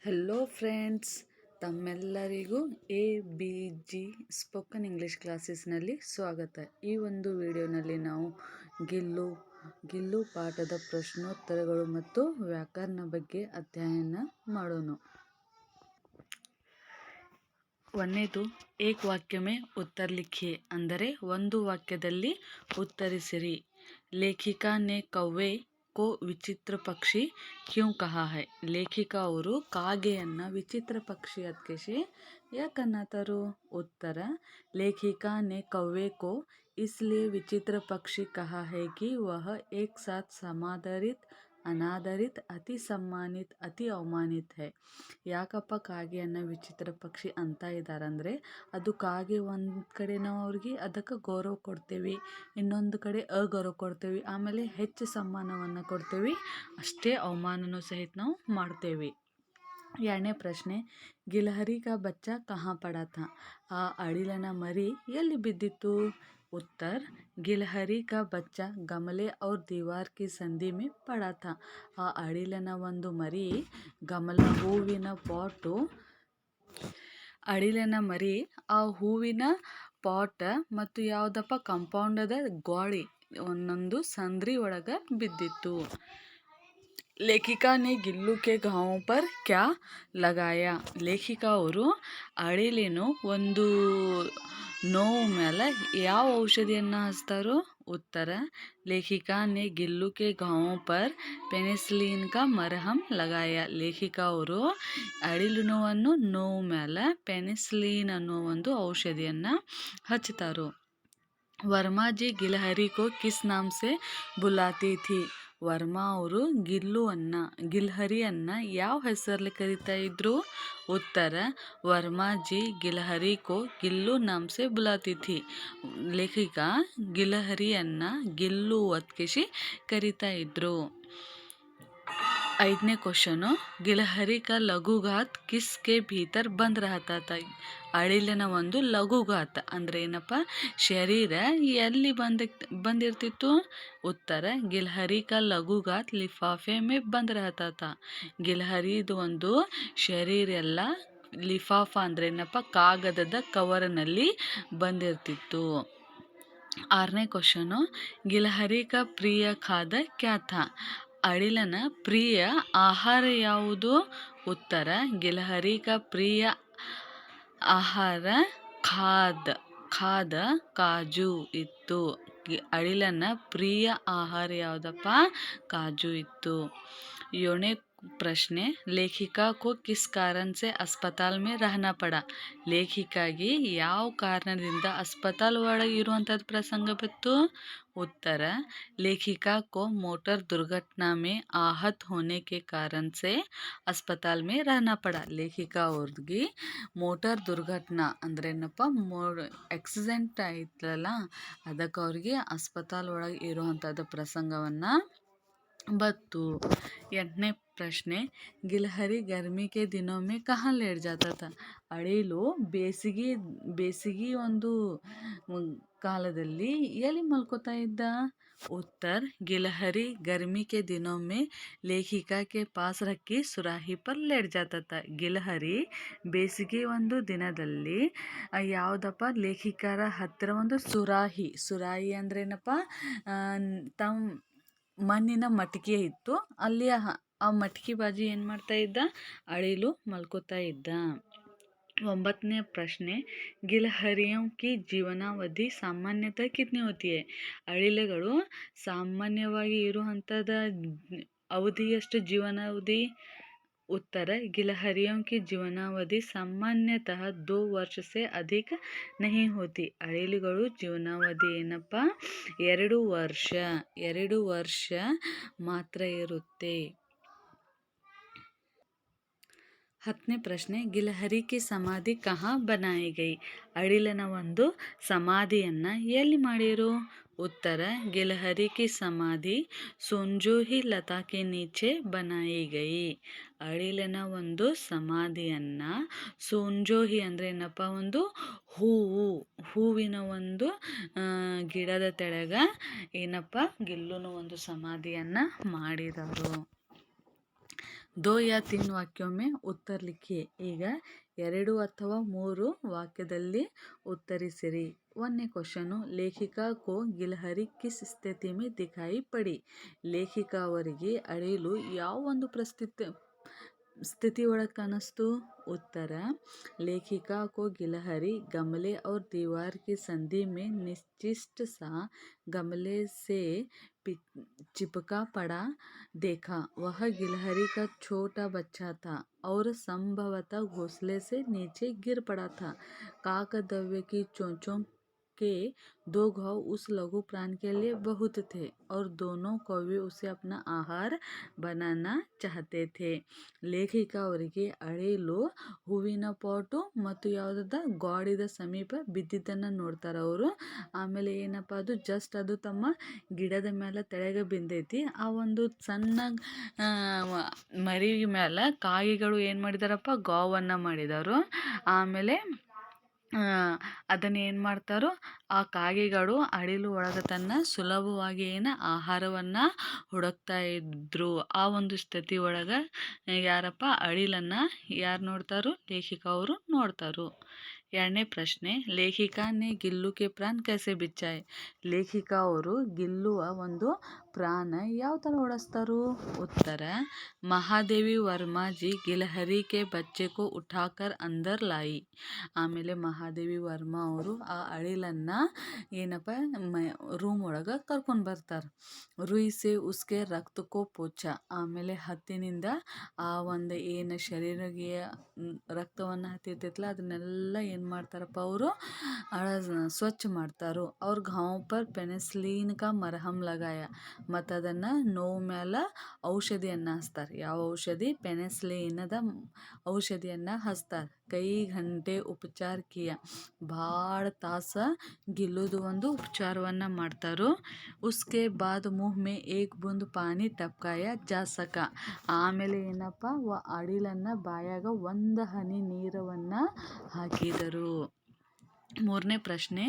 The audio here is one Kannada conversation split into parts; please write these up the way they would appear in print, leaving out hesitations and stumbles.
ಹೆಲೋ ಫ್ರೆಂಡ್ಸ್, ತಮ್ಮೆಲ್ಲರಿಗೂ A B G spoken English ಕ್ಲಾಸಸ್ನಲ್ಲಿ ಸ್ವಾಗತ. ಈ ಒಂದು ವಿಡಿಯೋನಲ್ಲಿ ನಾವು ಗಿಲ್ಲು ಪಾಠದ ಪ್ರಶ್ನೋತ್ತರಗಳು ಮತ್ತು ವ್ಯಾಕರಣ ಬಗ್ಗೆ ಅಧ್ಯಯನ ಮಾಡೋಣ. ಒಂದನೇದು ಏಕ್ ವಾಕ್ಯ ಮೇ ಉತ್ತರ ಲಿಖಿಯೇ, ಅಂದರೆ ಒಂದು ವಾಕ್ಯದಲ್ಲಿ ಉತ್ತರಿಸಿರಿ. ಲೇಖಿಕಾ ನೇ ಕವ್ವೆ ಕೋ ವಿಚಿತ್ರ ಪಕ್ಷಿ ಕ್ಯೂ ಕಹಾ ಹೈ. ಲೇಖಿಕಾ ಅವರು ಕಾಗೆಯನ್ನು ವಿಚಿತ್ರ ಪಕ್ಷಿ ಅದಕ್ಕೆ ಯಾಕನ್ನತಾರು. ಉತ್ತರ, ಲೇಖಿಕಾ ನೇ ಕವ್ವೆ ಕೋ इसलिए विचित्र पक्षी कहा है कि वह एक साथ समादरित, ಅನಾದರಿತ್, ಅತಿ ಸಮ್ಮಾನಿತ್, ಅತಿ ಅವಮಾನಿತ್ है. ಯಾಕಪ್ಪ ಕಾಗೆಯನ್ನು ವಿಚಿತ್ರ ಪಕ್ಷಿ ಅಂತ ಇದ್ದಾರಂದರೆ, ಅದು ಕಾಗೆ ಒಂದು ಕಡೆ ನಾವು ಅವ್ರಿಗೆ ಅದಕ್ಕೆ ಗೌರವ ಕೊಡ್ತೇವೆ, ಇನ್ನೊಂದು ಕಡೆ ಅಗೌರವ ಕೊಡ್ತೇವೆ, ಆಮೇಲೆ ಹೆಚ್ಚು ಸಮ್ಮಾನವನ್ನು ಕೊಡ್ತೇವೆ, ಅಷ್ಟೇ ಅವಮಾನನೂ ಸಹಿತ ನಾವು ಮಾಡ್ತೇವೆ. ಎರಡನೇ ಪ್ರಶ್ನೆ, ಗಿಲಹರಿ ಕಾ ಬಚ್ಚಾ ಕಹಾ ಪಡಾ ಥಾ. ಆ ಅಳಿಲನ ಮರಿ ಎಲ್ಲಿ ಬಿದ್ದಿತ್ತು. उत्तर, ಗಿಲಹರಿ ಕಾ ಬಚ್ಚಾ ಗಮಲೆ ಔರ್ ದೀವಾರ್ ಕಿ ಸಂಧಿ ಮೇ ಪಡಾ ಥಾ. ಆ ಅಳಿಲನ ಒಂದು ಮರಿ ಗಮಲ ಹೂವಿನ ಪಾಟು ಅಳಿಲನ ಮರಿ ಆ ಹೂವಿನ ಪಾಟ್ ಮತ್ತು ಯಾವುದಪ್ಪ ಕಾಂಪೌಂಡದ ಗೋಳಿ ಒಂದೊಂದು ಸಂದ್ರಿ ಒಳಗೆ ಬಿದ್ದಿತ್ತು. ಲೇಖಿಕಾ ನೇ ಗಿಲ್ಲು ಕೆ ಘಾವೋं पर क्या लगाया. ಲೇಖಿಕಾ ಅವರು ಅಳಿಲಿನ ಒಂದು ನೋವು ಮೇಲೆ ಯಾವ ಔಷಧಿಯನ್ನು ಹಚ್ತಾರೋ. ಉತ್ತರ, ಲೇಖಿಕಾ ನೇ ಗಿಲ್ಲು ಕೆ ಘಾವೋं पर ಪೆನಿಸಿಲಿನ್ ಕಾ ಮರಹಮ್ ಲಗಾಯ. ಲೇಖಿಕಾ ಅವರು ಅಳಿಲಿನ ನೋವು ಮೇಲೆ ಪೆನಿಸಿಲಿನ್ ಅನ್ನೋ ಒಂದು ಔಷಧಿಯನ್ನು ಹಚ್ತಾರೋ. ವರ್ಮಾಜಿ ಗಿಲಹರಿ ಕೋ ಕಿಸ್ ನಾಮ್ ಸೆ ಬುಲಾತಿ ಥಿ. ವರ್ಮಾ ಅವರು ಗಿಲ್ಹರಿಯನ್ನು ಯಾವ ಹೆಸರಲ್ಲಿ ಕರೀತಾ ಇದ್ರು. ಉತ್ತರ, ವರ್ಮಾಜಿ ಗಿಲಹರಿ ಕೋ ಗಿಲ್ಲು ನಾಮ್ ಸೆ ಬುಲಾತಿ ಥಿ. ಲೇಖಿಕಾ ಗಿಲಹರಿಯನ್ನು ಗಿಲ್ಲು ಒತ್ಕಿಸಿ ಕರೀತಾ ಇದ್ರು. ಐದನೇ ಕ್ವಶನು, ಗಿಲಹರಿ ಕಾ ಲಘುಘಾತ್ ಕಿಸ್ಕೆ ಭೀತರ್ ಬಂದ್ ರಹತಾ ಥಾ. ಅಳಿಲಿನ ಒಂದು ಲಘುಘಾತ ಅಂದರೆ ಏನಪ್ಪ, ಶರೀರ ಎಲ್ಲಿ ಬಂದಿರ್ತಿತ್ತು. ಉತ್ತರ, ಗಿಲಹರಿ ಕಾ ಲಘುಘಾತ್ ಲಿಫಾಫೆ ಮೇ ಬಂದ್ ರಹತಾ ಥಾ. ಗಿಲಹರಿದು ಒಂದು ಶರೀರ ಎಲ್ಲ ಲಿಫಾಫ ಅಂದರೆ ಏನಪ್ಪ, ಕಾಗದದ ಕವರ್ನಲ್ಲಿ ಬಂದಿರ್ತಿತ್ತು. ಆರನೇ ಕ್ವಶನು, ಗಿಲಹರಿ ಕಾ ಪ್ರಿಯ ಖಾದ ಕ್ಯಾ ಥಾ. ಅಳಿಲನ ಪ್ರಿಯ ಆಹಾರ ಯಾವುದು. ಉತ್ತರ, ಗಿಲಹರಿ ಕಾ ಪ್ರಿಯ ಆಹಾರ ಖಾದ ಕಾಜು ಇತ್ತು. ಅಳಿಲನ ಪ್ರಿಯ ಆಹಾರ ಯಾವುದಪ್ಪ, ಕಾಜು ಇತ್ತು. ಏಳನೇ ಪ್ರಶ್ನೆ, ಲೇಖಿಕಾ ಕೋ ಕಿಸ್ ಕಾರಣ ಸೆ ಅಸ್ಪತಾಲ್ ಮೇ ರಹನಾ ಪಡಾ. ಲೇಖಿಕಾಗಿ ಯಾವ ಕಾರಣದಿಂದ ಅಸ್ಪತಾಲ್ ಒಳಗೆ ಇರುವಂಥದ್ದು ಪ್ರಸಂಗ ಬಂತು. उत्तर, लेखिका को मोटर दुर्घटना में आहत होने के कारण से अस्पताल में रहना पड़ा. ಲೇಖಿಕಾ ಅವ್ರಿಗೆ ಮೋಟಾರ್ ದುರ್ಘಟನಾ ಅಂದರೆ ಏನಪ್ಪ, ಆಕ್ಸಿಡೆಂಟ್ ಆಯ್ತಲ್ಲ, ಅದಕ್ಕೆ ಅವ್ರಿಗೆ ಅಸ್ಪತಾಲ್ ಒಳಗೆ ಇರುವಂಥದ್ದು ಪ್ರಸಂಗವನ್ನು ಬತ್ತು. ಎಂಟನೇ ಪ್ರಶ್ನೆ, ಗಿಲಹರಿ ಗರ್ಮಿ ಕೆ ದಿನೋ ಮೇ ಕಹಾ ಲೇಟ್ ಜಾತಾ ಥಾ. ಅಳಿಲು ಬೇಸಿಗೆ ಒಂದು ಕಾಲದಲ್ಲಿ ಎಲ್ಲಿ ಮಲ್ಕೋತಾ ಇದ್ದ. उत्तर, गिलहरी गर्मी के दिनों में लेखिका के पास रखी सुराही पर लेट जाता था. ಗಿಲಹರಿ ಬೇಸಿಗೆ ಒಂದು ದಿನದಲ್ಲಿ ಯಾವುದಪ್ಪ, ಲೇಖಿಕರ ಹತ್ತಿರ ಒಂದು ಸುರಾಹಿ ಅಂದರೆ ಏನಪ್ಪ, ತಮ್ಮ ಮಣ್ಣಿನ ಮಟಕೆ ಇತ್ತು, ಅಲ್ಲಿ ಆ ಮಟಕೆ ಬಾಜು ಏನು ಮಾಡ್ತಾ ಇದ್ದ, ಅಳಿಲು ಮಲ್ಕೋತಾ ಇದ್ದ. ಒಂಬತ್ತನೇ ಪ್ರಶ್ನೆ, ಗಿಲಹರಿಯೋ ಕಿ ಜೀವನಾವಧಿ ಸಾಮಾನ್ಯತಃ ಕಿತ್ನಿ ಹೋತಿ ಹೈ. ಅಳಿಲಗಳು ಸಾಮಾನ್ಯವಾಗಿ ಇರುವಂಥದ ಅವಧಿ ಎಷ್ಟು, ಜೀವನಾವಧಿ. उत्तर, गिलहरियों की जीवनावधि सामान्यतः 2 वर्ष से अधिक नहीं होती. ಅಳಿಲುಗಳು ಜೀವನಾವಧಿ ಏನಪ್ಪ, 2 ವರ್ಷ ಮಾತ್ರ ಇರುತ್ತೆ. 10ನೇ ಪ್ರಶ್ನೆ, ಗಿಲಹರಿ ಕಿ ಸಮಾಧಿ ಕಹಾ ಬನಾಯಿ ಗೈ. ಅಳಿಲನ ಒಂದು ಸಮಾಧಿಯನ್ನು ಎಲ್ಲಿ ಮಾಡಿರು. उत्तर, ಗಿಲಹರಿ ಕಿ ಸಮಾಧಿ ಸೋಂಜೋಹಿ ಲತಾ ಕೆ ನೀಚೆ ಬನಾಯಿ ಗೈ. ಅಳಿಲನ ಒಂದು ಸಮಾಧಿಯನ್ನು ಸೋಂಜೋಹಿ ಅಂದರೆ ಏನಪ್ಪ, ಒಂದು ಹೂವಿನ ಒಂದು ಗಿಡದ ತೆಳಗ ಏನಪ್ಪ, ಗಿಲ್ಲುನ ಒಂದು ಸಮಾಧಿಯನ್ನು ಮಾಡಿದರು. दो या तीन वाक्यों में उत्तर लिखिए. ಈಗ 2 ಅಥವಾ 3 ವಾಕ್ಯದಲ್ಲಿ ಉತ್ತರಿಸಿರಿ. ಒಂದನೇ ಕ್ವಶನು, ಲೇಖಿಕಾ ಕೋ ಗಿಲಹರಿ ಕಿಸ್ ಸ್ಥಿತಿ में दिखाई पड़ी. ಲೇಖಿಕಾ ಅವರಿಗೆ ಅಳಿಲು ಯಾವ ಒಂದು ಸ್ಥಿತಿ ಒಳಗೆ ಕಾಣಿಸ್ತು? उत्तर, लेखिका को गिलहरी गमले और दीवार की संधि में निश्चित सा गमले से चिपका पड़ा देखा. वह गिलहरी का छोटा बच्चा था और संभवतः घोंसले से नीचे गिर पड़ा था. काकदव्य की चोंचों के 2 घाव उस लघु प्राण के लिए बहुत थे और दोनों कौवे उसे अपना आहार बनाना चाहते थे. ಲೇಖಿಕಾ ಅವರಿಗೆ ಅಳಿಲು ಹೂವಿನ ಪಾಟು ಮತ್ತು ಯಾವುದದ ಗಾಡಿದ ಸಮೀಪ ಬಿದ್ದಿದ್ದನ್ನು ನೋಡ್ತಾರೆ ಅವರು. ಆಮೇಲೆ ಏನಪ್ಪ ಅದು ಜಸ್ಟ್ ಅದು ತಮ್ಮ ಗಿಡದ ಮೇಲೆ ತೆಳಗೆ ಬಿದ್ದೈತಿ. ಆ ಒಂದು ಸಣ್ಣ ಮರಿ ಮೇಲೆ ಕಾಗೆಗಳು ಏನು ಮಾಡಿದಾರಪ್ಪ, ಗಾವನ್ನು ಮಾಡಿದರು. ಆಮೇಲೆ ಅದನ್ನು ಏನು ಮಾಡ್ತಾರೋ, ಆ ಕಾಗೆಗಳು ಅಳಿಲು ಒಳಗೆ ತನ್ನ ಸುಲಭವಾಗಿ ಆಹಾರವನ್ನು ಹುಡುಕ್ತಾ ಇದ್ರು. ಆ ಒಂದು ಸ್ಥಿತಿ ಒಳಗೆ ಯಾರಪ್ಪ, ಅಳಿಲನ್ನು ಯಾರು ನೋಡ್ತಾರೋ? ಲೇಖಿಕಾ ಅವರು ನೋಡ್ತಾರೋ. ಎರಡನೇ ಪ್ರಶ್ನೆ, ಲೇಖಿಕಾ ನೆ ಗಿಲ್ಲು ಕೆ ಪ್ರಾಣ ಕೈಸೆ ಬಿಚ್ಚಾಯ್. ಲೇಖಿಕಾ ಅವರು ಗಿಲ್ಲುವ ಒಂದು ಪ್ರಾಣ ಯಾವ ಥರ ಉಳಿಸ್ತಾರೋ? उत्तर, महादेवी वर्मा जी गिलहरी के बच्चे को उठाकर अंदर लाई. ಆಮೇಲೆ ಮಹಾದೇವಿ ವರ್ಮಾ ಅವರು ಆ ಅಳಿಲನ್ನು ಏನಪ್ಪ ರೂಮ್ ಒಳಗೆ ಕರ್ಕೊಂಡು ಬರ್ತಾರೆ. रुई से उसके रक्त को पोछा. ಆಮೇಲೆ ಹತ್ತಿನಿಂದ ಆ ಒಂದು ಏನು ಶರೀರಗೆ ರಕ್ತವನ್ನು ಹತ್ತಿರ್ತೈತಲ್ಲ ಅದನ್ನೆಲ್ಲ ಏನು ಮಾಡ್ತಾರಪ್ಪ ಅವರು ಸ್ವಚ್ಛ ಮಾಡ್ತಾರೋ. ಅವ್ರ घाव पर पेनिसिलिन का मरहम लगाया. ಮತ್ತು ಅದನ್ನು ನೋವು ಮೇಲೆ ಔಷಧಿಯನ್ನು ಹಚ್ತಾರೆ. ಯಾವ ಔಷಧಿ? ಪೆನಿಸಿಲಿನದ ಔಷಧಿಯನ್ನು ಹಚ್ತಾರೆ. ಕೈ ಗಂಟೆ ಉಪಚಾರ ಕಿಯ. ಭಾಳ ತಾಸ ಗಿಲ್ಲುದು ಒಂದು ಉಪಚಾರವನ್ನು ಮಾಡ್ತಾರೋ. ಉಸ್ಕೆ ಬಾದ್ ಮುಹ್ ಮೇ ಏಕ್ ಬೂಂದ್ ಪಾನಿ ಟಪ್ಕಾಯ ಜಾ ಸಕ. ಆಮೇಲೆ ಏನಪ್ಪ, ಅಡಿಲನ್ನು ಬಾಯಾಗ ಒಂದು ಹನಿ ನೀರವನ್ನು ಹಾಕಿದರು. ಮೂರನೇ ಪ್ರಶ್ನೆ,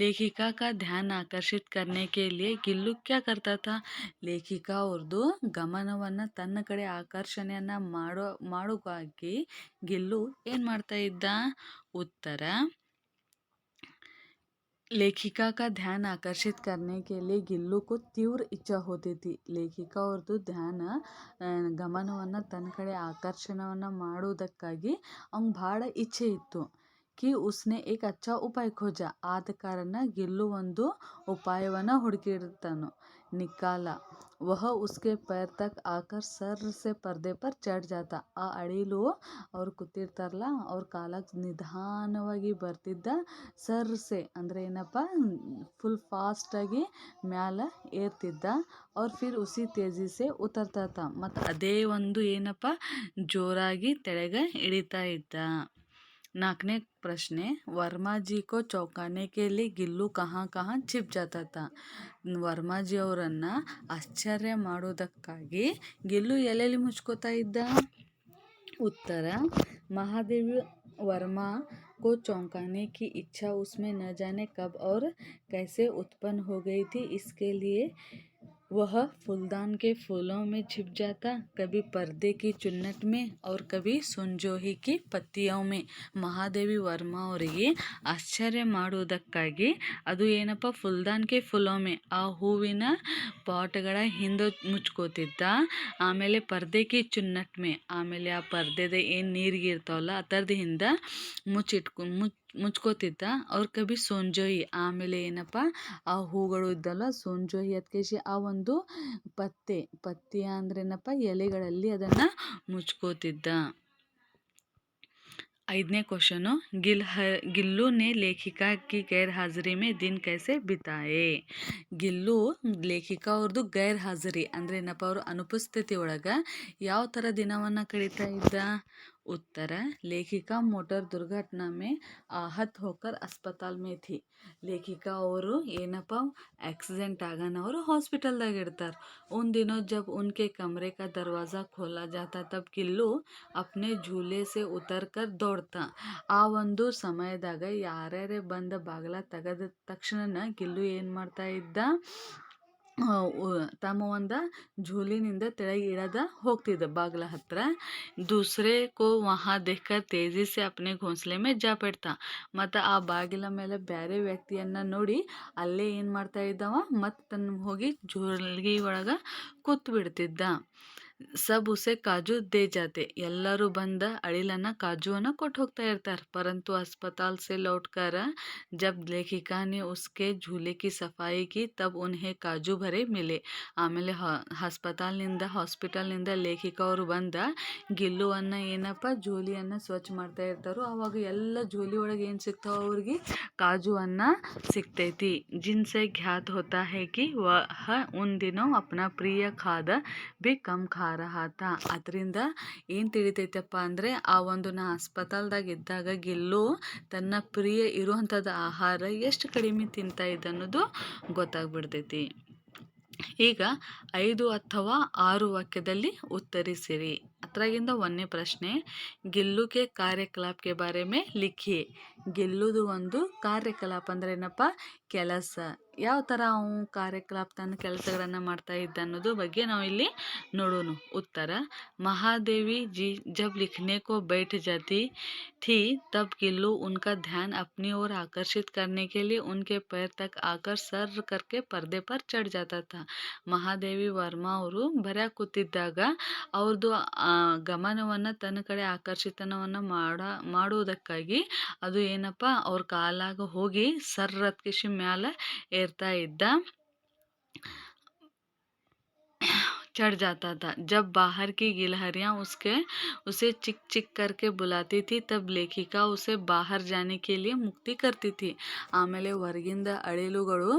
ಲೇಖಿಕಾ का ध्यान आकर्षित करने के लिए ಗಿಲ್ಲು क्या करता था. ಲೇಖಿಕಾ ಅವ್ರದ್ದು ಗಮನವನ್ನು ತನ್ನ ಕಡೆ ಆಕರ್ಷಣೆಯನ್ನು ಮಾಡೋಕ್ಕಾಗಿ ಗಿಲ್ಲು ಏನು ಮಾಡ್ತಾ ಇದ್ದ? उत्तर, लेखिका का ध्यान आकर्षित करने के लिए ಗಿಲ್ಲು को तीव्र इच्छा होती थी. ಲೇಖಿಕಾ ಅವ್ರದ್ದು ಗಮನವನ್ನು ತನ್ನ ಕಡೆ ಆಕರ್ಷಣೆಯನ್ನು ಮಾಡುವುದಕ್ಕಾಗಿ ಅವ್ನಿಗೆ ಭಾಳ ಇಚ್ಛೆ ಇತ್ತು. कि उसने एक अच्छा उपाय खोजा. ಆದ ಕಾರಣ ಗಿಲ್ಲು ಒಂದು ಉಪಾಯವನ್ನು ಹುಡುಕಿರ್ತಾನು. निकाला. वह उसके पैर तक आकर सर से पर्दे पर चढ़ जाता. ಆ ಅಳಿಲು ಅವ್ರು ಕೂತಿರ್ತಾರಲ್ಲ ಅವ್ರ ಕಾಲಕ್ಕೆ ನಿಧಾನವಾಗಿ ಬರ್ತಿದ್ದ. ಸರ್ಸೆ ಅಂದರೆ ಏನಪ್ಪ, ಫುಲ್ ಫಾಸ್ಟಾಗಿ ಮ್ಯಾಲೆ ಏರ್ತಿದ್ದ. ಅವ್ರ ಫಿರ್ ಉಸಿ ತೇಜಿ ಸೆ ಉತರ್ತಾ ತಾ. ಮತ್ತು ಅದೇ ಒಂದು ಏನಪ್ಪ ಜೋರಾಗಿ ತೆಳಗೆ ಇಳಿತಾ ಇದ್ದ. ನಾಲ್ಕನೇ ಪ್ರಶ್ನೆ, ವರ್ಮಾಜಿ ಕೋ ಚೌಕಾನೆ ಕೆ ಲಿಯೆ ಗಿಲ್ಲು ಕहाँ ಕहाँ छिप जाता था. ವರ್ಮಾಜಿ ಅವರನ್ನು ಆಶ್ಚರ್ಯ ಮಾಡೋದಕ್ಕಾಗಿ ಗಿಲ್ಲು ಎಲ್ಲೆಲ್ಲಿ ಮುಚ್ಕೋತಾ ಇದ್ದ? उत्तर, महादेवी वर्मा को चौंकाने की इच्छा उसमें न जाने कब और कैसे उत्पन्न हो गई थी. इसके लिए वह फूलदान के फूलों में छिप जाता, कभी पर्दे की चुन्नट में और कभी सुंजोही की पत्तियों में. ಮಹಾದೇವಿ ವರ್ಮಾ ಅವರಿಗೆ ಆಶ್ಚರ್ಯ ಮಾಡುವುದಕ್ಕಾಗಿ ಅದು ಏನಪ್ಪ, ಫುಲ್ದಾನ್ ಕೆ ಫುಲೋಮೆ ಆ ಹೂವಿನ ಪಾಟ್ಗಳ ಹಿಂದೆ ಮುಚ್ಕೋತಿದ್ದ. ಆಮೇಲೆ ಪರ್ದೆ ಕಿ ಚುನ್ನಟ್ ಮೇ ಆಮೇಲೆ ಆ ಪರ್ದೆದ ಏನು ನೀರಿಗೆ ಇರ್ತಾವಲ್ಲ ಆ ಥರದ ಹಿಂದೆ ಮುಚ್ಕೋತಿದ್ದ. ಅವ್ರ ಕಬಿ ಸೋಂಜೋಯಿ ಆಮೇಲೆ ಏನಪ್ಪ ಆ ಹೂಗಳು ಇದ್ದಲ್ಲ ಸೋಂಜೋಯಿ ಅದಕ್ಕೆ ಆ ಒಂದು ಪತ್ತಿ ಅಂದ್ರೇನಪ್ಪ ಎಲೆಗಳಲ್ಲಿ ಅದನ್ನು ಮುಚ್ಕೋತಿದ್ದ. ಐದನೇ ಕ್ವಶನು, ಗಿಲ್ಲು ನೆ ಲೇಖಿಕಾ ಕಿ ಗೈರ್ ಹಾಜರಿ ಮೇ ದಿನ ಕೈಸೆ ಬಿತಾಯೆ. ಗಿಲ್ಲು ಲೇಖಿಕಾ ಅವ್ರದ್ದು ಗೈರ್ ಹಾಜರಿ ಅಂದ್ರೆ ಏನಪ್ಪ, ಅವರು ಅನುಪಸ್ಥಿತಿ ಒಳಗೆ ಯಾವ ಥರ ದಿನವನ್ನು ಕಳೀತಾ ಇದ್ದ? उत्तर, लेखिका मोटर दुर्घटना में आहत होकर अस्पताल में थी. लेखिका ಅವರು ಏನಪ್ಪ ಆಕ್ಸಿಡೆಂಟ್ ಆಗಾನ ಅವರು हॉस्पिटलದಾಗ ಇರ್ತಾರೆ. उन दिनों जब उनके कमरे का दरवाज़ा खोला जाता तब गिल्लू अपने झूले से उतर कर दौड़ता. ಆ ಒಂದು ಸಮಯದಾಗ ಯಾರ್ಯಾರೇ ಬಂದ ಬಾಗಿಲ ತೆಗೆದ ತಕ್ಷಣ ಗಿಲ್ಲು ಏನು ಮಾಡ್ತಾ ಇದ್ದ? ತಮ್ಮ ಒಂದು झूलीनिंದ ತೆಳಗೆ ಇಳಿದ ಹೋಗ್ತಿದ್ದ ಬಾಗ್ಲ ಹತ್ರ. दूसरे को वहाँ देखकर तेजी से अपने घोंसले में जा बैठता. ಮತ್ತು ಆ ಬಾಗಿಲ ಮೇಲೆ ಬೇರೆ ವ್ಯಕ್ತಿಯನ್ನ ನೋಡಿ ಅಲ್ಲೇ ಏನು ಮಾಡ್ತಾ ಇದ್ದವ ಮತ್ತೆ ತನ್ನ ಹೋಗಿ ಜೋಲ್ಗಿ ಒಳಗೆ ಕೂತ್ ಬಿಡ್ತಿದ್ದ. सब उसे काजू दे जाते. ಎಲ್ಲರೂ ಬಂದ ಅಳಿಲನ್ನ ಕಾಜುವನ್ನ ಕೊಟ್ಟು ಹೋಗ್ತಾ ಇರ್ತಾರೆ. परंतु अस्पताल से लौटकर जब लेखिका ने उसके झूले की सफाई की तब उन्हें काजू भरे मिले. ಆಮೇಲೆ ಹಾಸ್ಪಿಟಲ್ನಿಂದ ಲೇಖಿಕ ಅವರು ಬಂದ ಗಿಲ್ಲುವನ್ನ ಏನಪ್ಪ ಜೋಲಿಯನ್ನ ಸ್ವಚ್ಛ ಮಾಡ್ತಾ ಇರ್ತಾರೋ ಅವಾಗ ಎಲ್ಲ ಜೋಲಿ ಒಳಗೆ ಏನು ಸಿಗ್ತಾವ ಅವ್ರಿಗೆ ಕಾಜುವನ್ನ ಸಿಗ್ತೈತಿ. जिनसे ज्ञात होता है कि वह उन दिनों अपना प्रिय खाद्य भी कम खा रहा था. ಅದರಿಂದ ಏನು ತಿಳಿತೈತಪ್ಪ ಅಂದರೆ ಆ ಒಂದು ನಾ ಹಸ್ಪತಾಲ್ದಾಗ ಇದ್ದಾಗ ಗಿಲ್ಲು ತನ್ನ ಪ್ರಿಯ ಇರುವಂಥದ್ದು ಆಹಾರ ಎಷ್ಟು ಕಡಿಮೆ ತಿಂತಾ ಇದ್ದ ಅನ್ನೋದು ಗೊತ್ತಾಗ್ಬಿಡ್ತೈತಿ. ಈಗ 5 ಅಥವಾ 6 ವಾಕ್ಯದಲ್ಲಿ ಉತ್ತರಿಸಿರಿ. ಅದ್ರಾಗಿಂದ 1ನೇ ಪ್ರಶ್ನೆ, ಗಿಲ್ಲುಗೆ ಕಾರ್ಯಕಲಾಪ ಕೆ ಬಾರೆ ಮೇ ಲಿಖಿಯೆ. ಗಿಲ್ಲುದು ಒಂದು ಕಾರ್ಯಕಲಾಪ ಅಂದ್ರೆ ಏನಪ್ಪ, ಕೆಲಸ. ಯಾವ ಥರ ಅವನು ಕಾರ್ಯಕಲಾಪ ತನ್ನ ಕೆಲಸಗಳನ್ನು ಮಾಡ್ತಾ ಇದ್ದ ಅನ್ನೋದು ಬಗ್ಗೆ ನಾವು ಇಲ್ಲಿ ನೋಡೋಣ. उत्तर, महादेवी जी जब लिखने को बैठ जाती थी तब गिल्लू उनका ध्यान अपनी ओर आकर्षित करने के लिए उनके पैर तक आकर सर करके पर्दे पर चढ़ जाता था. ಮಹಾದೇವಿ ವರ್ಮಾ ಅವರು ಬರೆಯ ಕೂತಿದ್ದಾಗ ಅವ್ರದ್ದು ಗಮನವನ್ನು ತನ್ನ ಕಡೆ ಆಕರ್ಷಿತನವನ್ನು ಮಾಡುವುದಕ್ಕಾಗಿ ಅದು ಏನಪ್ಪ ಅವ್ರ ಕಾಲಾಗ ಹೋಗಿ ಸರ್ರತ್ ಕಿಶಿ ಮ್ಯಾಲ ಏರ್ತಾ ಇದ್ದ. चढ़ जाता था. जब बाहर की गिलहरियाँ उसे चिक चिक करके बुलाती थी तब लेखिका उसे बाहर जाने के लिए मुक्ति करती थी. ಆಮೇಲೆ ಹೊರಗಿಂದ ಅಳಿಲುಗಳು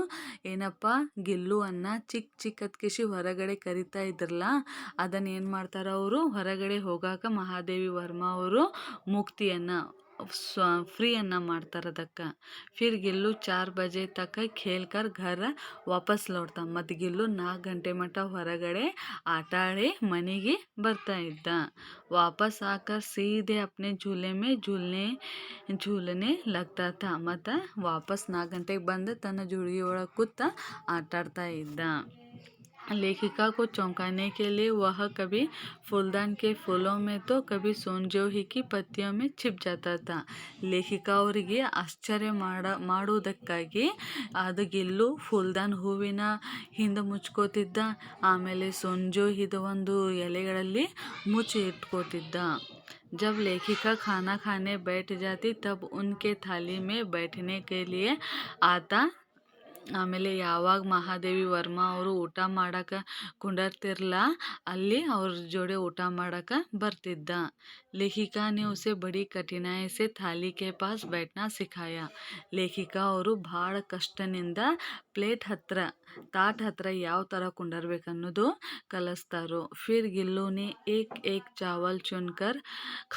ಏನಪ್ಪ ಗಿಲ್ಲುವನ್ನು ಚಿಕ್ ಚಿಕ್ ಅತ್ಕಿಸಿ ಹೊರಗಡೆ ಕರಿತಾ ಇದ್ರಲ್ಲ, ಅದನ್ನು ಏನು ಮಾಡ್ತಾರೆ ಅವರು ಹೊರಗಡೆ ಹೋಗಾಕ ಮಹಾದೇವಿ ವರ್ಮಾ ಅವರು ಮುಕ್ತಿಯನ್ನು ಫ್ರೀಯನ್ನು ಮಾಡ್ತಾರೆ ಅದಕ್ಕೆ. ಫಿರ್ ಗಿಲ್ಲು 4 ಬಜೆ ತಕ್ಕ ಖೇಲ್ಕರ್ ಘರ ವಾಪಸ್ ಲೌಟ್ತಾ. ಮತ್ತು ಗಿಲ್ಲು 4 ಗಂಟೆ ಮಟ್ಟ ಹೊರಗಡೆ ಆಟ ಆಡಿ ಮನೆಗೆ ಬರ್ತಾ ಇದ್ದ. ವಾಪಸ್ ಆಕರ್ ಸೀದೆ ಅಪ್ನೆ झूले में झूलने लगता था. ಮತ್ತು ವಾಪಸ್ 4 ಗಂಟೆಗೆ ಬಂದು ತನ್ನ ಜುಳಿಗೆ ಒಳಗೆ ಕೂತ ಆಟ ಆಡ್ತಾ ಇದ್ದ. लेखिका को चौंकाने के लिए वह कभी फूलदान के फूलों में तो कभी सोनजोही की पत्तियों में छिप जाता था. ಲೇಖಿಕಾ ಅವರಿಗೆ ಆಶ್ಚರ್ಯ ಮಾಡುವುದಕ್ಕಾಗಿ ಅದು ಗಿಲ್ಲು ಫುಲ್ದಾನ್ ಹೂವಿನ ಹಿಂದೆ ಮುಚ್ಕೋತಿದ್ದ, ಆಮೇಲೆ ಸೊಂಜೋಹಿದ ಒಂದು ಎಲೆಗಳಲ್ಲಿ ಮುಚ್ಚಿ ಇಟ್ಕೋತಿದ್ದ. जब लेखिका खाना खाने बैठ जाती तब उनके थाली में बैठने के लिए आता. ಆಮೇಲೆ ಯಾವಾಗ ಮಹಾದೇವಿ ವರ್ಮಾ ಅವರು ಊಟ ಮಾಡಕ್ಕೆ ಕುಂಡರ್ತಿರ್ಲ ಅಲ್ಲಿ ಅವ್ರ ಜೋಡಿ ಊಟ ಮಾಡಕ್ಕೆ ಬರ್ತಿದ್ದ. ಲೇಖಿಕಾ ने उसे बड़ी कठिनाई से थाली के पास बैठना सिखाया. ಲೇಖಿಕಾ ಅವರು ಭಾಳ ಕಷ್ಟನಿಂದ ಪ್ಲೇಟ್ ಹತ್ರ ತಾಟ್ ಹತ್ರ ಯಾವ ಥರ ಕುಂಡರ್ಬೇಕನ್ನೋದು ಕಲಿಸ್ತಾರೋ. ಫಿರ್ ಗಿಲ್ಲುನೆ ಏಕ್ ಚಾವಲ್ ಚುನ್ಕರ್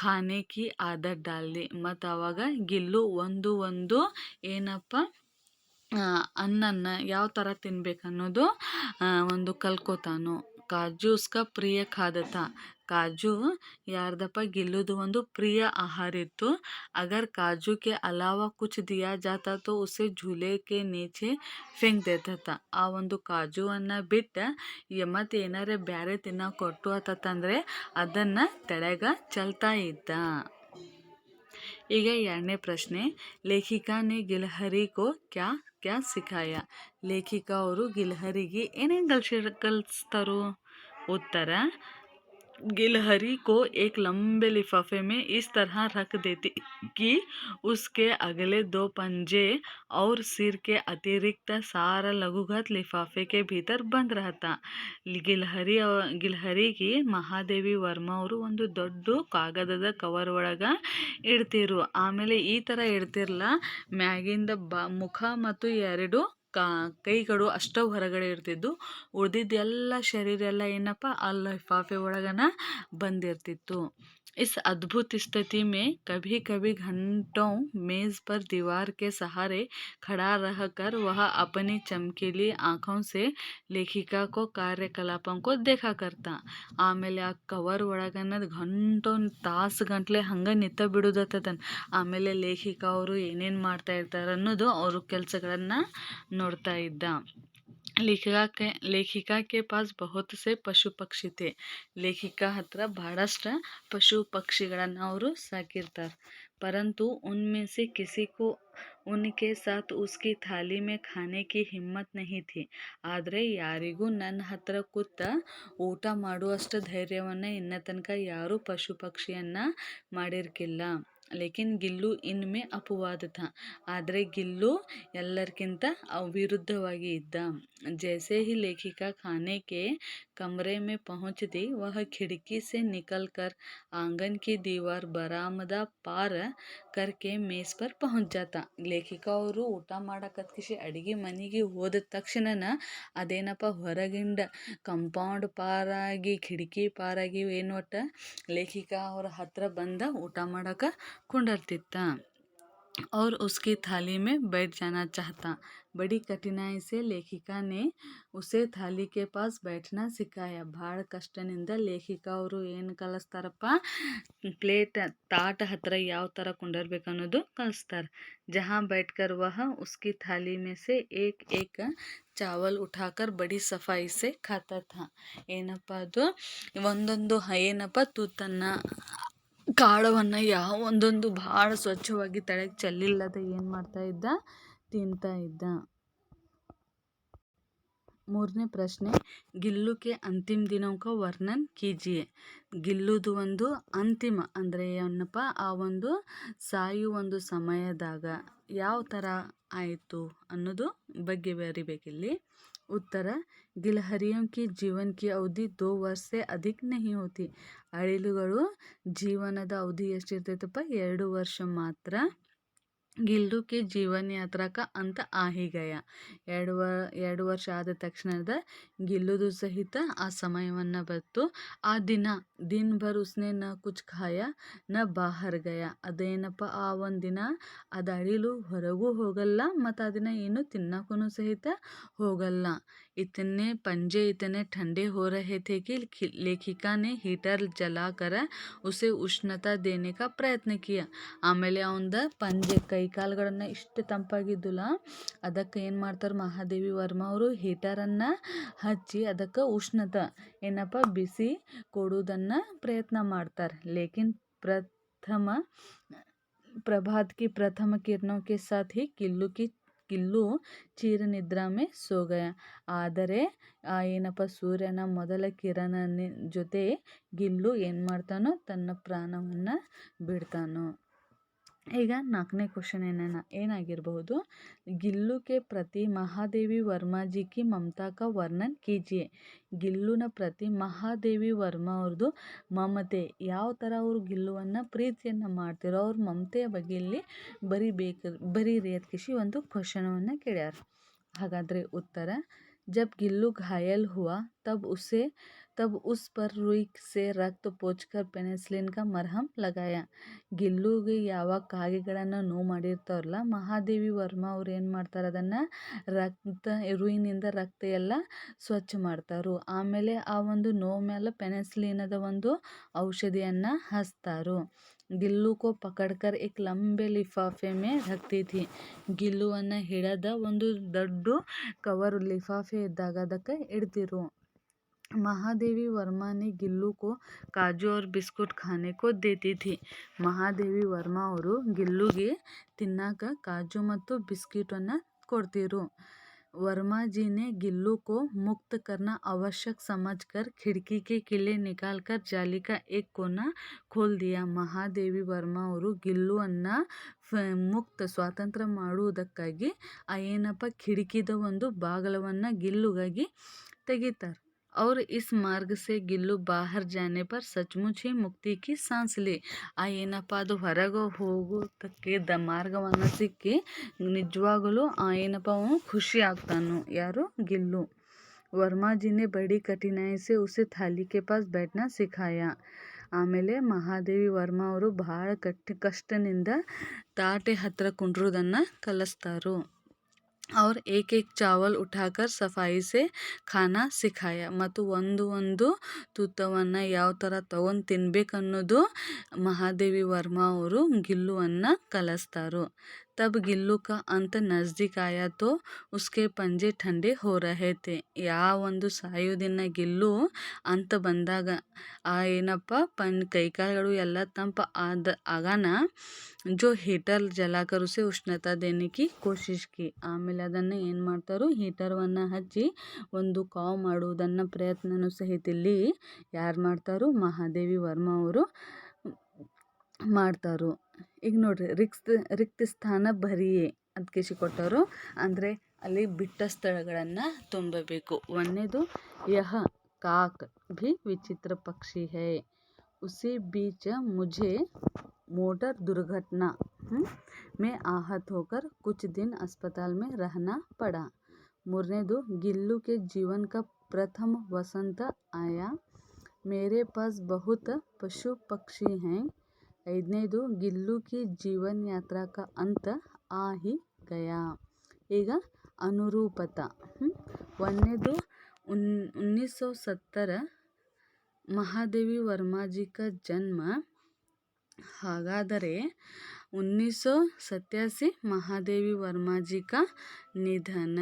ಖಾನೆ ಕಿ ಆದತ್ ಡಾಲ್ ದಿ. ಮತ್ತು ಆವಾಗ ಗಿಲ್ಲು ಒಂದು ಏನಪ್ಪ ಅನ್ನನ್ನ ಯಾವ ಥರ ತಿನ್ಬೇಕನ್ನೋದು ಒಂದು ಕಲ್ಕೋತಾನು. ಕಾಜು ಉಸ್ಕಾ ಪ್ರಿಯ ಖಾದತ. ಕಾಜು ಯಾರ್ದಪ್ಪ ಗಿಲ್ಲುದು ಒಂದು ಪ್ರಿಯ ಆಹಾರ ಇತ್ತು. ಅಗರ್ ಕಾಜು ಕೆ ಅಲಾವಾ ಕುಚ್ ದಿಯಾ ಜಾತಾ ತೋ ಉಸೆ ಝೂಲೆ ಕೆ ನೀಚೆ ಫೆಂಕ್ ದೇತಾ ತಾ. ಆ ಒಂದು ಕಾಜುವನ್ನು ಬಿಟ್ಟು ಮತ್ತು ಏನಾರೇ ಬ್ಯಾರೆ ತಿನ್ನೋಕೆ ಕೊಟ್ಟು ಆತಂದ್ರೆ ಅದನ್ನು ತೆಳಗ ಚಲ್ತಾ ಇದ್ದ. ಈಗ 2ನೇ ಪ್ರಶ್ನೆ, ಲೇಖಿಕಾ ನೆ ಗಿಲಹರಿ ಕೋ ಕ್ಯಾ ಕ್ಯಾ ಸಿಖಾಯ. ಲೇಖಿಕಾ ಅವರು ಗಿಲಹರಿಗೆ ಏನೇನು ಕಲಿಸ್ತಾರೋ. उत्तर, गिलहरी को एक लंबे लिफाफे में इस तरह रख देती कि उसके अगले 2 पंजे और सिर के अतिरिक्त सारा लघुगत लिफाफे के भीतर बंद रहता. ಗಿಲ್ಹರಿಗೆ ಮಹಾದೇವಿ ವರ್ಮಾ ಅವರು ಒಂದು ದೊಡ್ಡ ಕಾಗದದ ಕವರ್ ಒಳಗೆ ಇಡ್ತಿರು. ಆಮೇಲೆ ಈ ಥರ ಇಡ್ತಿರಲ್ಲ, ಮ್ಯಾಗಿಂದ ಮುಖ ಮತ್ತು 2 ಕೈಗಳು ಅಷ್ಟು ಹೊರಗಡೆ ಇರ್ತಿದ್ದು, ಉಳಿದಿದ್ದೆಲ್ಲ ಶರೀರ ಎಲ್ಲ ಏನಪ್ಪ ಅಲ್ಲಿ ಲಿಫಾಫೆ ಒಳಗನ ಬಂದಿರ್ತಿತ್ತು. इस अद्भुत स्थिति में कभी कभी घंटों मेज़ पर दीवार के सहारे खड़ा रहकर वह अपनी चमकीली आँखों से लेखिका को ಕಾರ್ಯಕಲಾಪಂ को देखा करता. ಆಮೇಲೆ ಆ ಕವರ್ ಒಳಗನ್ನದು ಗಂಟು ತಾಸು ಗಂಟ್ಲೆ ಹಂಗೆ ನಿಂತ ಬಿಡೋದತ್ತದನ್. ಆಮೇಲೆ ಲೇಖಿಕ ಅವರು ಏನೇನು ಮಾಡ್ತಾ ಇರ್ತಾರೆ ಅನ್ನೋದು ಅವರು ಕೆಲಸಗಳನ್ನು ನೋಡ್ತಾ ಇದ್ದ. लेखिका के पास बहुत से ಪಶು ಪಕ್ಷಿ थे ಲೇಖಿಕಾ ಹತ್ರ ಬಹಳಷ್ಟು ಪಶು ಪಕ್ಷಿಗಳನ್ನು ಅವರು ಸಾಕಿರ್ತಾರೆ परंतु उनमें से किसी को उनके साथ उसकी थाली में खाने की हिम्मत नहीं थी ಆದರೆ ಯಾರಿಗೂ ನನ್ನ ಹತ್ರ ಕೂತ ಊಟ ಮಾಡುವಷ್ಟು ಧೈರ್ಯವನ್ನು ಇನ್ನ ತನಕ ಯಾರೂ ಪಶು ಪಕ್ಷಿಯನ್ನ ಮಾಡಿರ್ಕಿಲ್ಲ लेकिन गिल्लू इनमें अपवाद था ಆದರೆ गिल्लू ಎಲ್ಲರಿಗಿಂತ विरुद्धವಾಗಿ ಇದ್ದ जैसे ही लेखिका खाने के कमरे में पहुंचती वह खिड़की से निकलकर आंगन की दीवार बरामदा पार करके मेज पर पहुंच जाता ಲೇಖಿಕಾ ಅವರು ಊಟ ಮಾಡಕತ್ಕಿಸಿ ಅಡಿಗೆ ಮನೆಗೆ ಹೋದ ತಕ್ಷಣನ ಅದೇನಪ್ಪ ಹೊರಗಿಂದ ಕಂಪೌಂಡ್ ಪಾರಾಗಿ ಕಿಟಕಿ ಪಾರಾಗಿ ಏನು ಒಟ್ಟ ಲೇಖಿಕಾ ಅವ್ರ ಹತ್ರ ಬಂದ ಊಟ ಮಾಡಕ ಕುಂಡರ್ತಿತ್ತ और उसकी थाली में बैठ जाना चाहता बड़ी कठिनाई से लेखिका ने उसे थाली के पास बैठना सिखाया ಭಾಳ ಕಷ್ಟನಿಂದ ಲೇಖಿಕಾ ಅವರು ಏನು ಕಲಿಸ್ತಾರಪ್ಪ ಪ್ಲೇಟ್ ತಾಟ ಹತ್ರ ಯಾವ ಥರ ಕುಂಡರ್ಬೇಕು ಅನ್ನೋದು ಕಲಿಸ್ತಾರೆ जहाँ बैठकर वह उसकी थाली में से एक एक चावल उठाकर बड़ी सफाई से खाता था ಏನಪ್ಪ ಅದು ಒಂದೊಂದು ಏನಪ್ಪ ತುತ್ತನ್ನ ಕಾಳವನ್ನು ಯಾವ ಒಂದೊಂದು ಭಾಳ ಸ್ವಚ್ಛವಾಗಿ ತಳಗೆ ಚೆಲ್ಲಿಲ್ಲದೆ ಏನು ಮಾಡ್ತಾ ಇದ್ದ ತಿಂತಾ ಇದ್ದ ಮೂರನೇ ಪ್ರಶ್ನೆ ಗಿಲ್ಲು ಕೆ ಅಂತಿಮ ದಿನೋं का वर्णन कीजिए ಗಿಲ್ಲುದು ಒಂದು ಅಂತಿಮ ಅಂದರೆ ಏನಪ್ಪ ಆ ಒಂದು ಸಾಯುವ ಒಂದು ಸಮಯದಾಗ ಯಾವ ಥರ ಆಯಿತು ಅನ್ನೋದು ಬಗ್ಗೆ ಬರಿಬೇಕಿಲ್ಲಿ उत्तर गिलहरियों की जीवन की अवधि 2 वर्ष से अधिक नहीं होती ಅಳಿಲುಗಳು ಜೀವನದ ಅವಧಿ ಎಷ್ಟಿರ್ತೈತಪ್ಪ 2 ವರ್ಷ ಮಾತ್ರ गिल्लू के जीवन यात्रा का अंत आ ही गया 2 ವರ್ಷ ಆದ ತಕ್ಷಣದ ಗಿಲ್ಲುದು ಸಹಿತ ಆ ಸಮಯವನ್ನು ಬಂತು ಆ दिन भर उसने न कुछ खाया न बाहर गया ಅದೇನಪ್ಪ ಆ ಒಂದಿನ ಅದು ಅಳಿಲು ಹೊರಗೂ ಹೋಗಲ್ಲ ಮತ್ತು ಅದನ್ನ ಏನು ತಿನ್ನಕ್ಕೂ ಸಹಿತ ಹೋಗಲ್ಲ इतने पंजे इतने ठंडे हो रहे थे कि लेखिका ने हीटर जलाकर उसे उष्णता देने का प्रयत्न किया ಆಮೇಲೆ ಅವಂದ ಪಂಜೆ ಕೈ ಕಾಲುಗಳನ್ನು ಇಷ್ಟು ತಂಪಾಗಿದ್ದುಲ್ಲ ಅದಕ್ಕೆ ಏನು ಮಾಡ್ತಾರೆ ಮಹಾದೇವಿ ವರ್ಮ ಅವರು ಹೀಟರನ್ನು ಹಚ್ಚಿ ಅದಕ್ಕೆ ಉಷ್ಣತೆ ಏನಪ್ಪ ಬಿಸಿ ಕೊಡುವುದನ್ನು ಪ್ರಯತ್ನ ಮಾಡ್ತಾರೆ ಲೇಕಿನ್ प्रभात की प्रथम किरणों के साथ ही ಗಿಲ್ಲು ಚೀರ ನಿದ್ರಾ ಮೇ ಸೋ ಗಯ ಆದರೆ ಏನಪ್ಪ ಸೂರ್ಯನ ಮೊದಲ ಕಿರಣ ಜೊತೆ ಗಿಲ್ಲು ಏನು ಮಾಡ್ತಾನೋ ತನ್ನ ಪ್ರಾಣವನ್ನು ಬಿಡ್ತಾನೋ ಈಗ 4ನೇ ಕ್ವಶನ್ ಏನಾಗಿರಬಹುದು ಗಿಲ್ಲು ಕೆ ಪ್ರತಿ ಮಹಾದೇವಿ ವರ್ಮಾಜಿ ಕಿ ಮಮತಾ ಕಾ ವರ್ಣನ್ ಕೀಜಿಯೆ ಗಿಲ್ಲುನ ಪ್ರತಿ ಮಹಾದೇವಿ ವರ್ಮಾ ಅವ್ರದ್ದು ಮಮತೆ ಯಾವ ಥರ ಅವರು ಗಿಲ್ಲುವನ್ನು ಪ್ರೀತಿಯನ್ನು ಮಾಡ್ತಿರೋ ಅವ್ರ ಮಮತೆಯ ಬಗ್ಗೆ ಇಲ್ಲಿ ಬರೀರಿ ಅದಕ್ಕೆ ಒಂದು ಕ್ವಶನವನ್ನು ಕೇಳ್ಯಾರ ಹಾಗಾದರೆ ಉತ್ತರ जब गिल्लू घायल हुआ तब उस पर रुई से रक्त पोंछकर पेनिसिलिन का मरहम लगाया ಗಿಲ್ಲುಗೆ ಯಾವಾಗ ಕಾಗೆಗಳನ್ನು ನೋವು ಮಾಡಿರ್ತಾರಲ್ಲ ಮಹಾದೇವಿ ವರ್ಮ ಅವ್ರು ಏನು ಮಾಡ್ತಾರೆ ಅದನ್ನು ರೂಯಿನಿಂದ ರಕ್ತ ಎಲ್ಲ ಸ್ವಚ್ಛ ಮಾಡ್ತಾರೋ ಆಮೇಲೆ ಆ ಒಂದು ನೋವು ಮೇಲೆ ಪೆನಿಸಿಲಿನದ ಒಂದು ಔಷಧಿಯನ್ನು ಹಚ್ತಾರೋ गिल्लू को पकड़कर एक लंबे लिफाफे में रखती थी ಗಿಲ್ಲುವನ್ನು ಹಿಡಿದ ಒಂದು ದೊಡ್ಡ ಕವರ್ ಲಿಫಾಫೆ ಇದ್ದಾಗ ಅದಕ್ಕೆ ಇಡ್ತಿರು महादेवी वर्मा ने गिल्लू को काजू और बिस्कुट खाने को देती थी ಮಹಾದೇವಿ ವರ್ಮಾ ಅವರು ಗಿಲ್ಲುಗೆ ತಿನ್ನಕ ಕಾಜು ಮತ್ತು ಬಿಸ್ಕಿಟನ್ನು ಕೊಡ್ತಿರು वर्मा जी ने गिल्लू को मुक्त करना आवश्यक समझकर खिड़की के किले निकालकर जाली का एक कोना खोल दिया ಮಹಾದೇವಿ ವರ್ಮಾ ಅವರು ಗಿಲ್ಲುವನ್ನು ಮುಕ್ತ ಸ್ವಾತಂತ್ರ್ಯ ಮಾಡುವುದಕ್ಕಾಗಿ ಏನಪ್ಪ ಕಿಟಕಿದ ಒಂದು ಬಾಗಿಲವನ್ನು ಗಿಲ್ಲುಗಾಗಿ ತೆಗಿತಾರೆ और इस मार्ग से गिल्लू बाहर जाने पर सचमुच ही मुक्ति की सांस ली ಏನಪ್ಪ ಅದು ಹೊರಗೆ ಹೋಗೋದಕ್ಕೆ ಮಾರ್ಗವನ್ನು ಸಿಕ್ಕಿ ನಿಜವಾಗಲೂ ಏನಪ್ಪ ಅವನು ಖುಷಿ ಆಗ್ತಾನು ಯಾರು ಗಿಲ್ಲು वर्मा जी ने बड़ी कठिनाई से उसे थाली के पास बैठना सिखाया ಆಮೇಲೆ ಮಹಾದೇವಿ ವರ್ಮಾ ಅವರು ಭಾಳ ಕಷ್ಟನಿಂದ ತಾಟೆ ಹತ್ರ ಕುಂಡ್ರುವುದನ್ನು ಕಲಿಸ್ತಾರು और एक एक चावल उठाकर सफाई से खाना सिखाया ಮತ್ತು ಒಂದು ತುತ್ತವನ್ನು ಯಾವ ಥರ ತಗೊಂಡು ತಿನ್ಬೇಕು ಅನ್ನೋದು ಮಹಾದೇವಿ ವರ್ಮಾ ಅವರು ಗಿಲ್ಲುವನ್ನು ಕಲಿಸ್ತಾರೋ तब गिल्लू का अंत नज़दीक आया तो उसके पंजे ठंडे हो रहे थे. ಯಾವೊಂದು ಸಾಯುವುದಿನ ಗಿಲ್ಲು ಅಂತ ಬಂದಾಗ ಏನಪ್ಪ ಕೈಕಾಲುಗಳು ಎಲ್ಲ ತಂಪು आगाನ जो हीटर जलाकर उसे उष्णता देने की कोशिश की. ಆಮೇಲೆ ಅದನ್ನು ಏನು ಮಾಡ್ತಾರೋ ಹೀಟರ್ವನ್ನು ಹಚ್ಚಿ ಒಂದು ಕಾವು ಮಾಡುವುದನ್ನು ಪ್ರಯತ್ನನೂ ಸಹಿತ ಇಲ್ಲಿ ಯಾರು ಮಾಡ್ತಾರೋ ಮಹಾದೇವಿ ವರ್ಮ ಅವರು ಮಾಡ್ತಾರೋ. ಈಗ ನೋಡ್ರಿ ರಿಕ್ತ ಸ್ಥಾನ ಭರಿಯೇ ಅದಕ್ಕೆ ಕೊಟ್ಟವರು ಅಂದರೆ ಅಲ್ಲಿ ಬಿಟ್ಟ ಸ್ಥಳಗಳನ್ನು ತುಂಬಬೇಕು. ಒಂದನೇದು ಯಹ ಕಾಕ್ भी विचित्र पक्षी है. उसी बीच मुझे मोटर दुर्घटना में आहत होकर कुछ दिन अस्पताल में रहना पड़ा. ಮೂರನೇದು गिल्लू के जीवन का प्रथम वसंत आया. मेरे पास बहुत पशु पक्षी हैं. ಐದನೇದು गिल्लू की जीवन यात्रा का अंत आ ही गया. ಈಗ ಅನುರೂಪತ. ಒಂದನೇದು 1970 महादेवी वर्मा जी का जन्म. ಹಾಗಾದರೆ 1987 महादेवी वर्मा जी का निधन.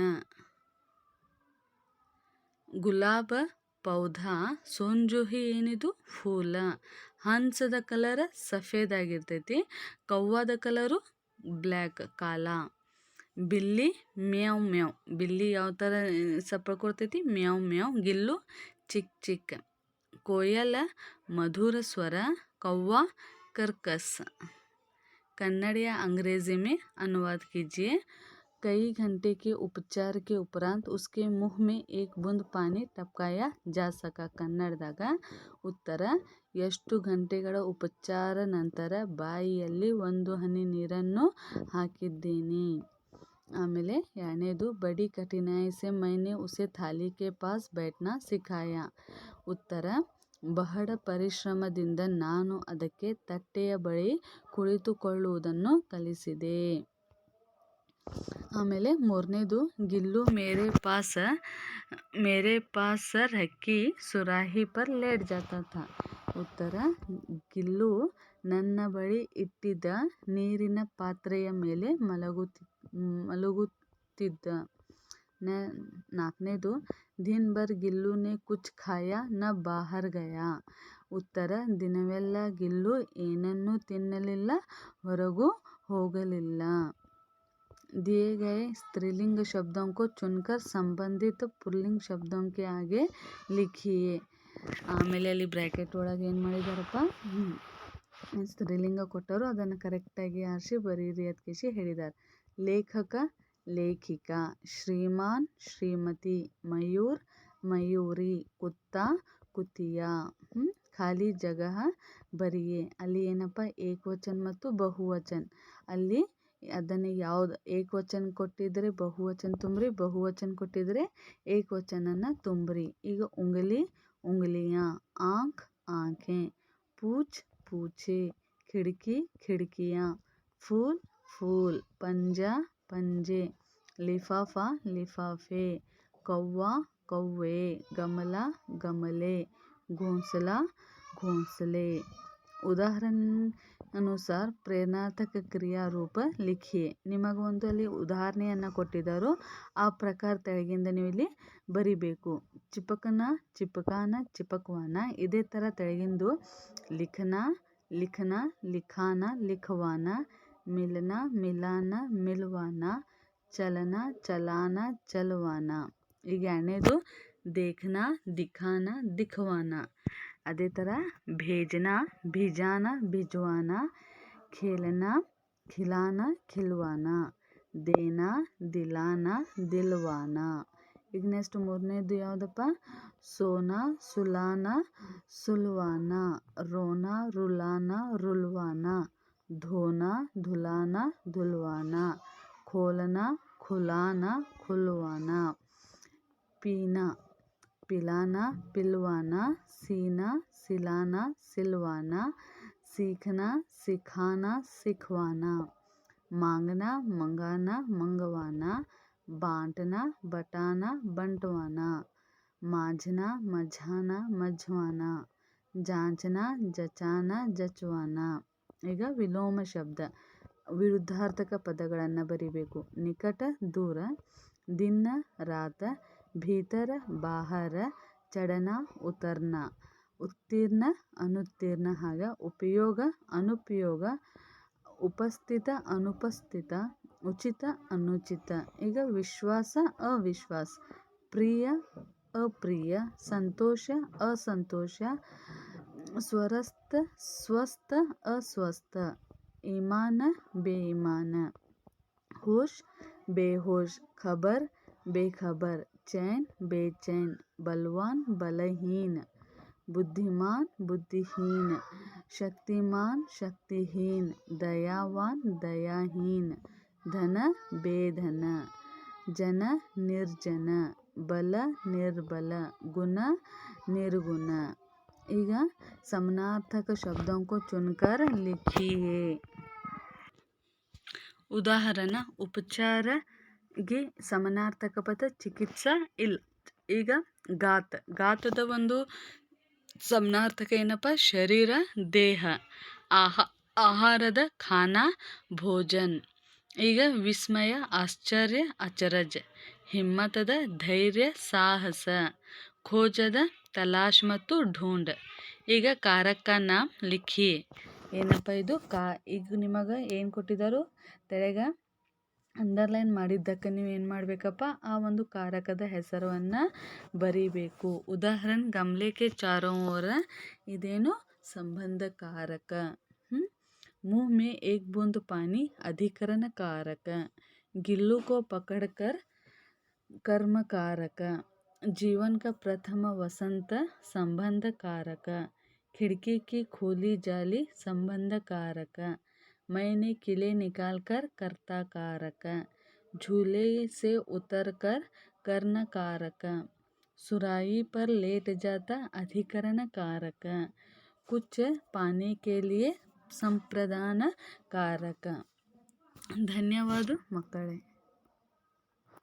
ಗುಲಾಬ ಪೌಧಾ ಸೋಂಜುಹಿ ಏನಿದು ಫೂಲ. ಹಂಸದ ಕಲರ್ ಸಫೇದಾಗಿರ್ತೈತಿ, ಕವ್ವಾದ ಕಲರು ಬ್ಲ್ಯಾಕ್ ಕಾಲ. ಬಿಲ್ಲಿ ಮ್ಯಾವ್ ಮ್ಯಾವ್, ಬಿಲ್ಲಿ ಯಾವ ಥರ ಸಪ್ಪಳ ಕೊಡ್ತೈತಿ ಮ್ಯಾವ್ ಮ್ಯಾವ್. ಗಿಲ್ಲು ಚಿಕ್ ಚಿಕ್. कोयल मधुर स्वर, कौवा कर्कश. कन्नड़ या अंग्रेजी में अनुवाद कीजिए. कई घंटे के उपचार के उपरांत उसके मुंह में एक बूंद पानी टपकाया जा सका. ಕನ್ನಡದಾಗ ಉತ್ತರ ಎಷ್ಟು ಗಂಟೆಗಳ ಉಪಚಾರ ನಂತರ ಬಾಯಿಯಲ್ಲಿ ಒಂದು ಹನಿ ನೀರನ್ನು ಹಾಕಿದ್ದೇನೆ. ಆಮೇಲೆ ಎರಡನೇದು ಬಡಿ ಕಠಿನಾಯಿ ಸೆ ಮೈನೆ ಉಸೆ ಥಾಲಿ ಕೆ ಪಾಸ್ बैठना सिखाया. ಉತ್ತರ ಬಹಳ ಪರಿಶ್ರಮದಿಂದ ನಾನು ಅದಕ್ಕೆ ತಟ್ಟೆಯ ಬಳಿ ಕುಳಿತುಕೊಳ್ಳುವುದನ್ನು ಕಲಿಸಿದೆ. ಆಮೇಲೆ ಮೂರನೇದು ಗಿಲ್ಲು ಮೇರೆ ಪಾಸ್ ರಕ್ಕಿ ಸುರಾಹಿ ಪರ್ ಲೇಟ್ ಜಾತಾ ಥಾ. ಉತ್ತರ ಗಿಲ್ಲು ನನ್ನ ಬಳಿ ಇಟ್ಟಿದ್ದ ನೀರಿನ ಪಾತ್ರೆಯ ಮೇಲೆ ಮಲಗುತ್ತಿದ್ದ. ನಾಲ್ಕನೇದು ದಿನ ಭರ್ ಗಿಲ್ಲು ನೆ ಕುಚ್ ಖಾಯಾ ನ ಬಾಹರ್ ಗಯಾ. ಉತ್ತರ ದಿನವೆಲ್ಲ ಗಿಲ್ಲು ಏನನ್ನೂ ತಿನ್ನಲಿಲ್ಲ, ಹೊರಗೂ ಹೋಗಲಿಲ್ಲ. दिए गए स्त्रीलिंग शब्दों को चुनकर संबंधित पुल्लिंग शब्दों के आगे लिखिए. ಆಮೇಲೆ ಅಲ್ಲಿ ಬ್ರ್ಯಾಕೆಟ್ ಒಳಗೆ ಏನು ಮಾಡಿದಾರಪ್ಪ, ಸ್ತ್ರೀಲಿಂಗ ಕೊಟ್ಟರು, ಅದನ್ನು ಕರೆಕ್ಟಾಗಿ ಆರಿಸಿ ಬರೀರಿ ಅದಕ್ಕೆ ಹೇಳಿದ್ದಾರೆ. ಲೇಖಕ ಲೇಖಿಕಾ, ಶ್ರೀಮಾನ್ ಶ್ರೀಮತಿ, ಮಯೂರ್ ಮಯೂರಿ, ಕುತ್ತಾ ಕುತಿಯಾ. ಖಾಲಿ ಜಗಹ ಬರಿಯೇ. ಅಲ್ಲಿ ಏನಪ್ಪ ಏಕವಚನ ಮತ್ತು ಬಹುವಚನ. ಅಲ್ಲಿ ಅದನ್ನು ಯಾವ್ದು ಏಕವಚನ ಕೊಟ್ಟಿದ್ರೆ ಬಹುವಚನ ತುಂಬ್ರಿ, ಬಹುವಚನ ಕೊಟ್ಟಿದ್ರೆ ಏಕವಚನನ ತುಂಬ್ರಿ. ಈಗ ಉಂಗಲಿ ಉಂಗಲಿಯಾ, ಆಂಖ್ ಆಂಖೇं, पूछ पूछे, खिड़की खिड़कियाँ, फूल फूल, पंजा पंजे, लिफाफा लिफाफे, कौवा कौवे, गमला गमले, घोंसला घोंसले. ಉದಾಹರಣೆ ಅನುಸಾರ ಪ್ರೇರಣಾತ್ಮಕ ಕ್ರಿಯಾರೂಪ ಲಿಖಿಯೇ. ನಿಮಗೊಂದು ಅಲ್ಲಿ ಉದಾಹರಣೆಯನ್ನು ಕೊಟ್ಟಿದ್ದಾರೋ ಆ ಪ್ರಕಾರ ತೆಳಗಿಂದ ನೀವು ಇಲ್ಲಿ ಬರಿಬೇಕು. ಚಿಪಕನ ಚಿಪಕಾನ ಚಿಪಕವಾನ. ಇದೇ ಥರ ತೆಳಗಿಂದು ಲಿಖನ ಲಿಖನ ಲಿಖಾನ ಲಿಖವಾನ, ಮಿಲನ ಮಿಲಾನ ಮಿಲ್ವಾನ, ಚಲನ ಚಲಾನ ಚಲವಾನ. ಈಗ ಎರಡನೇದು ದೇಖನ ದಿಖಾನ ದಿಖವಾನ. ಅದೇ ಥರ ಭೇಜನ ಭಿಜಾನ ಭಿಜವಾನ, ಖೇಲನ ಖಿಲಾನ ಖಿಲ್ವಾನ, ದೇನ ದಿಲಾನ ದಿಲ್ವಾನ. ಈಗ ನೆಕ್ಸ್ಟ್ ಮೂರನೇದು ಯಾವುದಪ್ಪ, ಸೋನ ಸುಲಾನ ಸುಲ್ವಾನ, ರೋನ ರುಲಾನ ರುಲ್ವಾನ, ಧೋನ ಧುಲಾನ ಧುಲ್ವಾನ, ಖೋಲನ ಖುಲಾನ ಖುಲ್ವಾನ, ಪೀನಾ पिलाना पिलवाना, सीना सिलाना सिलवाना, सीखना सिखाना सिखवाना, मांगना मंगाना मंगवाना, बांटना बटाना बंटवाना, माझना मझाना मझवाना, जांचना जचाना जचवाना. ಈಗ ವಿಲೋಮ ಶಬ್ದ ವಿರುದ್ಧಾರ್ಥಕ ಪದಗಳನ್ನು ಬರಿಬೇಕು. ನಿಕಟ ದೂರ, ದಿನ ರಾತ, ಭೀತರ ಬಾಹರ, ಚಢನ ಉತರ್ನ, ಉತ್ತೀರ್ಣ ಅನುತ್ತೀರ್ಣ. ಹಾಗ ಉಪಯೋಗ ಅನುಪಯೋಗ, ಉಪಸ್ಥಿತ ಅನುಪಸ್ಥಿತ, ಉಚಿತ ಅನುಚಿತ. ಈಗ ವಿಶ್ವಾಸ ಅವಿಶ್ವಾಸ, ಪ್ರಿಯ ಅಪ್ರಿಯ, ಸಂತೋಷ ಅಸಂತೋಷ, ಸ್ವರಸ್ಥ ಸ್ವಸ್ಥ अस्वस्थ, ईमान बेईमान, होश बेहोश, खबर बेखबर, चैन बेचैन, बलवान बलहीन, बुद्धिमान बुद्धिहीन, शक्तिमान शक्तिहीन, दयावान दयाहीन, धन बेधन, जन निर्जन, बल निर्बल, गुण निर्गुण. ಈಗ समानार्थक शब्दों को चुनकर लिखिए. ಉದಾಹರಣ ಉಪಚಾರಗೆ ಸಮಾನಾರ್ಥಕ ಪದ ಚಿಕಿತ್ಸಾ ಇಲ್ಲ. ಈಗ ಗಾತದ ಒಂದು ಸಮಾನಾರ್ಥಕ ಏನಪ್ಪ? ಶರೀರ ದೇಹ. ಆಹಾರದ ಖಾನಾ ಭೋಜನ್. ಈಗ ವಿಸ್ಮಯ ಆಶ್ಚರ್ಯ ಅಚರಜ್. ಹಿಮ್ಮತದ ಧೈರ್ಯ ಸಾಹಸ. ಖೋಜದ ತಲಾಶ್ ಮತ್ತು ಢೂಂಢ. ಈಗ ಕಾರಕ ನಾಮ್ ಲಿಖಿ. ಏನಪ್ಪ ಇದು ಈಗ ನಿಮಗೆ ಏನು ಕೊಟ್ಟಿದ್ದಾರೋ ತೆಳಗ ಅಂಡರ್ಲೈನ್ ಮಾಡಿದ್ದಕ್ಕೆ ನೀವು ಏನು ಮಾಡಬೇಕಪ್ಪ? ಆ ಒಂದು ಕಾರಕದ ಹೆಸರನ್ನು ಬರೀಬೇಕು. ಉದಾಹರಣೆ ಗಮ್ಲೆ ಕೆ ಚಾರೋ ಓರ. ಇದೇನು? ಸಂಬಂಧ ಕಾರಕ. मुंह में एक बूंद पानी अधिकरण कारक. गिल्लू को पकड़कर कर्म कारक. जीवन का प्रथम वसंत संबंध कारक. खिड़की की खोली जाली संबंध कारक. मैंने किले निकालकर कर्ता कारक. झूले से उतरकर कर्ण कारक. सुराही पर लेट जाता अधिकरण कारक. कुछ पाने के लिए ಸಂಪ್ರದಾನ ಕಾರಕ. ಧನ್ಯವಾದ ಮಕ್ಕಳೇ.